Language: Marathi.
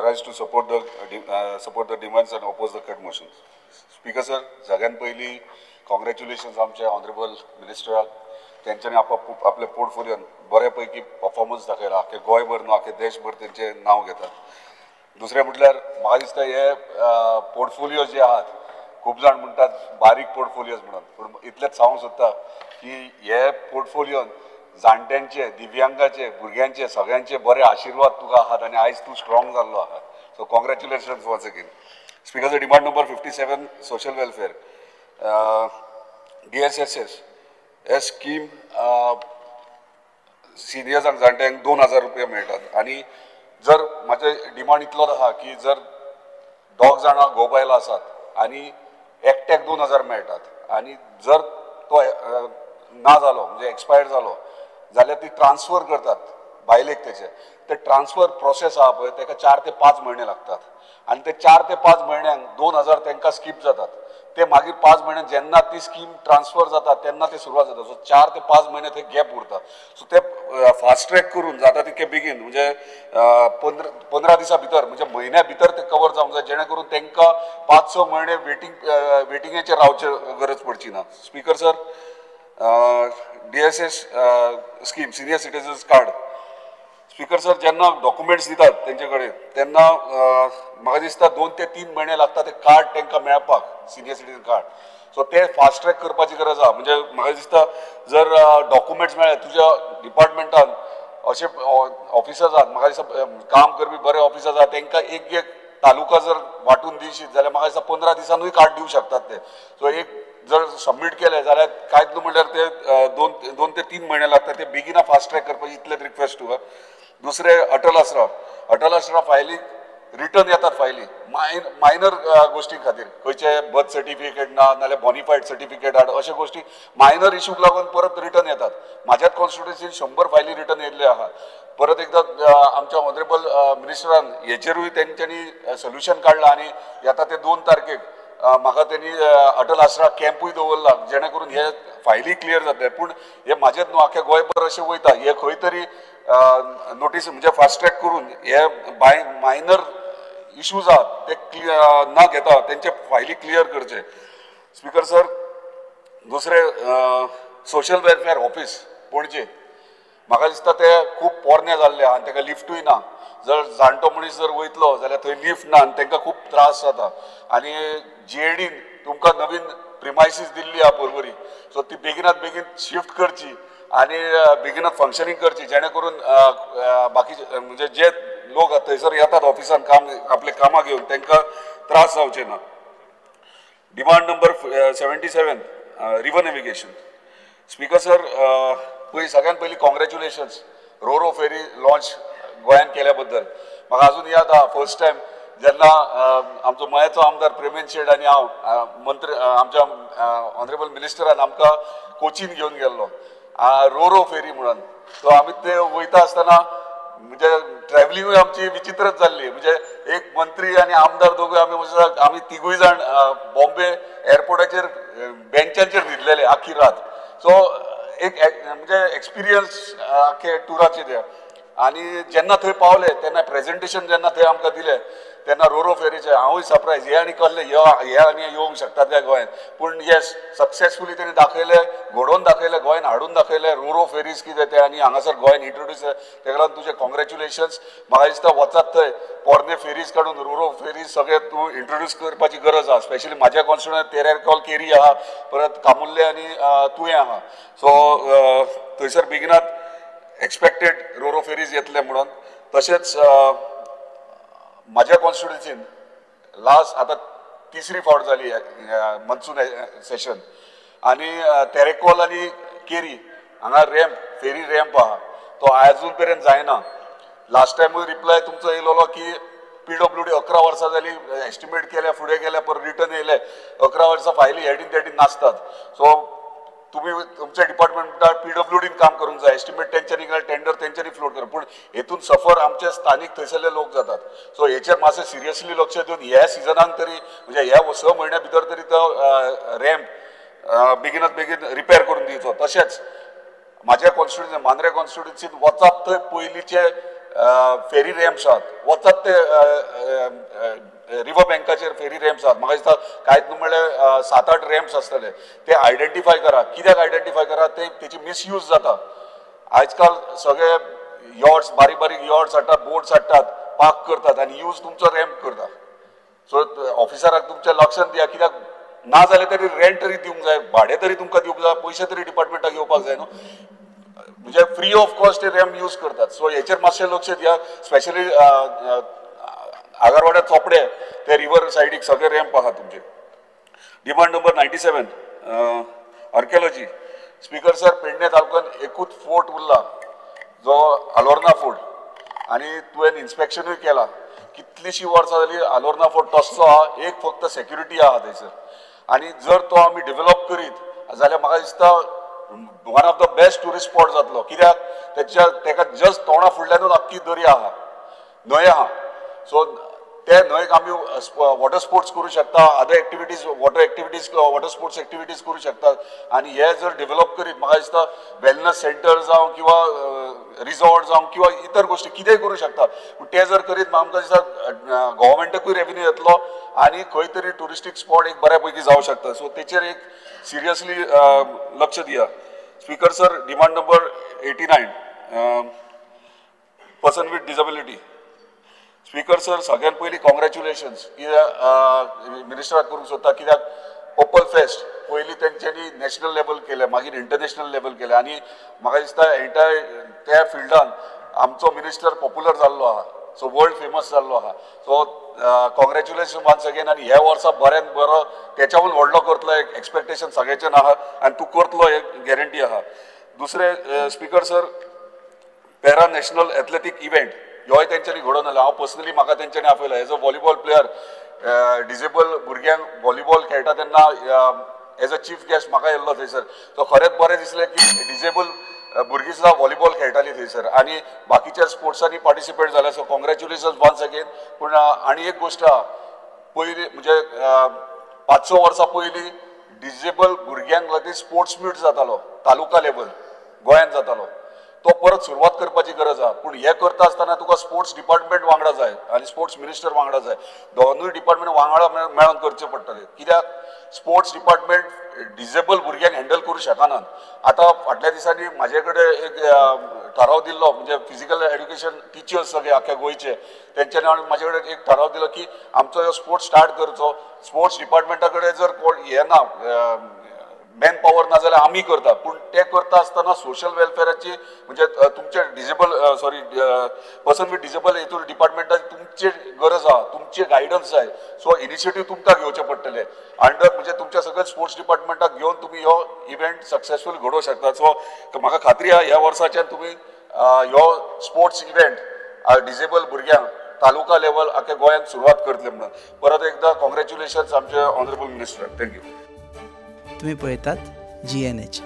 rise to support the demands and oppose the cut motions. Speaker sir, सगळ्यात पहिली कॉंग्रॅच्युलेशन्स आमच्या ऑनरेबल मिनिस्टराक. त्यांच्यानी आपल्या पोर्टफोलियोन बऱ्यापैकी परफॉर्मन्स दाखयला. आख्खे गोंयभर न्हू आख्खे देशभर त्यांचे नाव घेतात. दुसरें म्हटल्यार म्हाका दिसता हे पोर्टफोलियो जे आहात खूब जाण म्हणटात बारीक पोर्टफोलियोज म्हणून, पूण इतलेंच सांगूंक सोदता की हे पोर्टफोलियोन जाणट्यांचे, दिव्यांगाचे, भुरग्यांचे सगळ्यांचे बरे आशीर्वाद तुका आहात आणि आयज तूं स्ट्रॉंग जाल्लो आहात. So congratulations once again. Speaker demand number 57 social welfare DSSS हे स्कीम सिनियर्सांक जाणट्यांक 2000 रुपया मेळटात. आणि जर म्हाजे डिमांड इतलोच आहा की जर 2 जाणां घोव बायलां आसात आनी एकट्याक 2000 मेळटात आणि जर तो ना जालो म्हणजे एक्सपायर जालो जाल्यार ती ट्रान्सफर करतात बायलेक. ते ट्रान्सफर प्रोसेस आहा पळय ताका 4 ते 5 म्हयने लागतात आणि ते 4 ते 5 म्हयन्यांक 2000 तांकां स्कीप जातात. ते मागीर 5 म्हयन्यान जेन्ना ती स्कीम ट्रान्सफर जाता तेन्ना ते सुरवात जाता. सो 4 ते 5 म्हयने ते गॅप उरता. सो ते फास्ट ट्रॅक करून जाता तितके बेगीन म्हणजे 15 दिसां भितर म्हणजे म्हयन्या भितर ते कवर जावंक जाय, जेणे करून तांकां 5-6 म्हयने वेटिंगेचेर रावचे गरज पडची ना. Speaker sir, DSS scheme senior citizens card. Speaker sir जेन्ना डॉक्युमेंट्स दितात तेंचे कडेन तेन्ना म्हाका दिसता 2 ते 3 म्हयने लागता ते कार्ड तांकां मेळपाक, सिनियर सिटीजन कार्ड. सो ते फास्ट ट्रॅक करपाची गरज आहा. म्हणजे म्हाका दिसता जर डॉक्युमेंट्स मेळ्ळे तुज्या डिपार्टमेंटान अशे ऑफिसर्स आहात, म्हाका दिसता काम करपी बरे ऑफिसर्स आहात, तांकां एक तालुका जर वांटून दिशीत जाल्यार म्हाका दिसता 15 दिसांनूय कार्ड दिवंक शकतात ते. सो एक जर सबमीट केले जाल्यार कांयच न्हू म्हणल्यार ते 2 ते 3 म्हयने लागतात. ते बेगिना फास्ट ट्रॅक करपाची इतलेच रिक्वेस्ट तुका. दुसरे अटल आसरा फायलीक रिटर्न येतात फायली मायनर गोष्टी खातीर, खंयचे बर्थ सर्टिफिकेट ना नाल्यार बॉनिफाईड सर्टिफिकेट हाड, अशा गोष्टी मायनर इश्यूक लागून परत रिटर्न येतात. म्हाज्याच कॉन्स्टिट्युएन्सीन 100 फायली रिटर्न येयल्ले आहा. परत एकदा आमच्या ऑनरेबल मिनिस्टरान हेचेरूय तेंच्यांनी सोल्युशन काडलां आणि येता ते 2 तारखेक म्हाका त्यांनी अटल आसरा कॅम्पूय दवरला, जेणे करून हे फायली क्लियर जातले. पूण हे म्हाजेच न्हू आख्या गोंयभर अशें वयता. हे खंय तरी नोटीस म्हणजे फास्ट ट्रॅक करून हे मायनर इश्यूज आहात ते न घेता तेंचे फायली क्लियर करचे. स्पीकर सर, दुसरे सोशल वेलफेअर ऑफिस पणजे म्हाका दिसता ते खूब पोरणे जाल्ले आहा आनी ताका लिफ्टूय ना. जर जाणटो मनीस जर वयतलो जाल्यार थंय लिफ्ट ना आनी तांकां खूब त्रास जाता. आनी GADन तुमकां नवीन प्रिमायसीस दिल्ली आहा पर्वरी. सो ती बेगिनात बेगीन शिफ्ट करची आणि बेगिनात फंक्शनींग करची, जेणे करून बाकीचे म्हणजे जे लोक थंयसर येतात ऑफिसान काम आपले कामां घेवन तांकां त्रास जावचे ना. Demand number 77 river navigation. Speaker sir, सगळ्यात पयलीं कॉंग्रॅच्युलेशन्स रो फेरी लॉन्च गोंयान केल्या बद्दल. म्हाका अजून याद आहा फर्स्ट टायम जेन्ना आमचो मयाचो आमदार प्रेमेंद शेट आनी हांव मंत्री आमच्या ऑनरेबल मिनिस्टरान आमकां कोचीन घेवन गेल्लो रो फेरी म्हणून. सो आमी ते वयता आसतना म्हणजे ट्रॅव्हलिंगूय आमची विचित्रच जाल्ली. म्हणजे एक मंत्री आनी आमदार दोगूय आमी तिगूय जाण बॉम्बे एअरपोर्टाचेर बेंचांचेर न्हिदलेले आख्खी रात. सो एक म्हणजे एक्सपिरियन्स आख्खे टुराचे ते. आणि जेन्ना थंय पावले तेन्ना प्रेझेंटेशन जेन्ना थंय आमकां दिलें तेन्ना रो फेरीचे हांवूय सरप्रायज. हे आनी कहले हे आनी येवंक शकतात त्या गोंयान. पूण येस, सक्सेसफुली तेणी दाखयले, घडोवन दाखयले, गोंयान हाडून दाखयले रो फेरीज कितें ते. आनी हांगासर गोंयान इंट्रोड्यूस तेका लागून तुजे कॉंग्रॅच्युलेशन्स. म्हाका दिसता वचात थंय पोरने फेरीज काडून रो फेरीज सगळे तूं इंट्रोड्यूस करपाची गरज आहा. स्पेशली म्हाज्या कॉन्स्टिट्युएंट तेरेकॉल केरी आहा, परत कामुर्ले आनी तुवें आहा. सो थंयसर बेगिनात एक्सपेक्टेड रो फेरीज येतले म्हणून. तशेंच म्हाज्या कॉन्स्टिट्युएन्सीन लास्ट आतां 3री फावट जाली मन्सून सेशन आनी तेरेकॉल आनी केरी हांगा फेरी रॅम्प आहा तो अजून पर्यंत जायना. लास्ट टायमूय रिप्लाय तुमचो येयलो की PWD 11 वर्सां जाली, एस्टिमेट केल्या, फुडें गेल्या, पर रिटर्न येयले 11 वर्सां फायली हेडीन तेडीन नासतात. सो तुम्ही तुमच्या डिपार्टमेंटात PWDन काम करूंक जाय. एस्टिमेट तेंच्यांनी टेंडर तेंच्यांनी फ्लोट कर, पूण हेतून सफर आमचे स्थानिक थंयसरले लोक जातात. सो हेचेर मातशें सिरियसली लक्ष दिवन ह्या सिजनाक तरी म्हणजे ह्या 6 म्हयन्या भितर तरी तो रॅम्प बेगिनात बेगीन रिपेर करून दिवचो. तशेंच म्हाज्या कॉन्स्टिट्युएन्सी मांद्रे कॉन्स्टिट्युएन्सीन वचात थंय पयलींचे फेरी रॅम्प्स आहात वतात ते रिव्हर बँकाचेर फेरी रॅम्प्स आहात. म्हाका दिसता कांयच न्हू म्हणल्यार 7-8 रॅम्प्स आसतले ते आयडेंटिफाय करा. कित्याक आयडेंटिफाय करा ते तेची मिसयूज जाता. आजकाल सगळे यॉर्ड्स बारीक बारीक यॉर्ड्स हाडटात बोट्स हाडटात पार्क करतात आनी यूज तुमचो रॅम्प करता. सो ऑफिसराक तुमच्या लक्षात दिया कित्याक ना जाल्यार तरी रेंट तरी दिवंक जाय भाडें तरी तुमकां दिवंक जाय पयशे तरी डिपार्टमेंटाक येवपाक जाय न्हू. म्हणजे फ्री ऑफ कॉस्ट ते रॅम्प यूज करतात. सो हेचेर मातशें लक्ष दिया. स्पेशली आगारवाड्या चोपडे ते रिव्हर सायडीक सगळे रॅम्प आहात तुमचे. Demand number 97 archaeology. Speaker sir Pedne तालुक्यात एकूच फोर्ट उरला जो अलोर्ना फोर्ट आनी तुवें इन्स्पेक्शनूय केला. कितलीशीं वर्सां जाली अलोर्ना फोर्ट तसो आहा एक फक्त सेक्युरिटी आहा थंयसर. आनी जर तो आमी डेव्हलप करीत जाल्यार म्हाका दिसता one of the best tourist spot जातलो. कित्याक तेका जस्ट तोंडा फुडल्यानूच आख्खी दर्या आहा न्हंय आहा. सो ते न्हंयक आमी वॉटर स्पोर्ट्स करूं शकता other activities water sports activities करूं शकतात. आनी हे जर डेव्हलप करीत म्हाका दिसता वेलनस सेंटर जावं किंवा रिसॉर्ट जावं किंवा इतर गोष्टी कितेंय करूं शकता. पूण ते जर करीत आमकां दिसता गव्हर्मेंटाकूय रेव्हेन्यू येतलो आनी खंय तरी टुरिस्टीक स्पॉट एक बऱ्या पैकी जावं शकता. सो तेचेर एक सिरियसली लक्ष दिया. Speaker sir demand number 89 person with disability. Speaker sir सगळ्यात पयलीं कॉंग्रॅच्युलेशन्स मिनिस्टराक करूंक सोदता कित्याक पर्पल फेस्ट पयलीं तेंच्यांनी नॅशनल लेवल केलें मागीर इंटरनॅशनल लेवल केलें आनी म्हाका दिसता एंटायर त्या फिल्डान आमचो मिनिस्टर पॉप्युलर जाल्लो आहा. सो वर्ल्ड फेमस जाल्लो आहा. So congratulation once again. आनी ह्या वर्सा बऱ्यान बरो तेच्याहून व्हडलो करतलो एक एक्सपेक्टेशन सगळ्यांच्यान आहा आनी तूं करतलो एक गॅरंटी आहा. दुसरें speaker sir para national athletic event ह्योय तेंच्यांनी घडोवन हाडला. हांव पर्सनली म्हाका तेंच्यांनी आपयला as a volleyball player disable भुरग्यांक व्हॉलीबॉल खेळटा तेन्ना एज अ चीफ गेस्ट म्हाका येयल्लो थंयसर. सो खरेंच बरें दिसलें की डिसेबल भुरगीं सुद्दां व्हॉलीबॉल खेळटालीं थंयसर आनी बाकीच्या स्पोर्ट्सांनी पार्टिसिपेट जाल्या. So congratulations once again. पूण आनी एक गोश्ट आहा पयलीं म्हणजे 5-6 वर्सां पयलीं डिसेबल भुरग्यांक लागीं स्पोर्ट्स मीट जातालो तालुका लेवल गोंयांत जातालो. तो परत सुरवात करपाची गरज आहा. पूण हे करता आसतना तुका स्पोर्ट्स डिपार्टमेंट वांगडा जाय आनी स्पोर्ट्स मिनिस्टर वांगडा जाय. दोनूय डिपार्टमेंट वांगडा मेळोन करचे पडटले. कित्याक स्पोर्ट्स डिपार्टमेंट डिसेबल भुरग्यांक हँडल करूं शकनात. आतां फाटल्या दिसांनी म्हाजे कडेन एक ठराव दिल्लो म्हणजे फिजिकल एड्युकेशन टिचर्स सगळे आख्या गोंयचे तेंच्यांनी म्हाजे कडेन एक ठराव दिलो की आमचो ह्यो स्पोर्ट्स स्टार्ट करचो. स्पोर्ट्स डिपार्टमेंटा कडेन जर कोण हे ना मॅन पॉवर ना जाल्यार आमी करता. पूण ते करता आसतना सोशल वेलफेअराची म्हणजे तुमचे डिसेबल पर्सन विथ डिसेबल हेतून डिपार्टमेंटाची तुमची गरज आहा तुमचे गायडन्स जाय. सो इनिशिएटीव तुमकां घेवचे पडटले अंडर म्हणजे तुमच्या सगळ्या स्पोर्ट्स डिपार्टमेंटाक घेवन तुमी हो इव्हेंट सक्सेसफूल घडोवंक शकता. सो म्हाका खात्री आहा ह्या वर्साच्यान तुमी ह्यो स्पोर्ट्स इव्हेंट डिसेबल भुरग्यांक तालुका लेवल आख्या गोंयांत सुरवात करतले म्हणून. परत एकदा कॉंग्रॅच्युलेशन्स आमचे ऑनरेबल मिनिस्टर. थँक्यू. तुम्ही पळयतात GNH.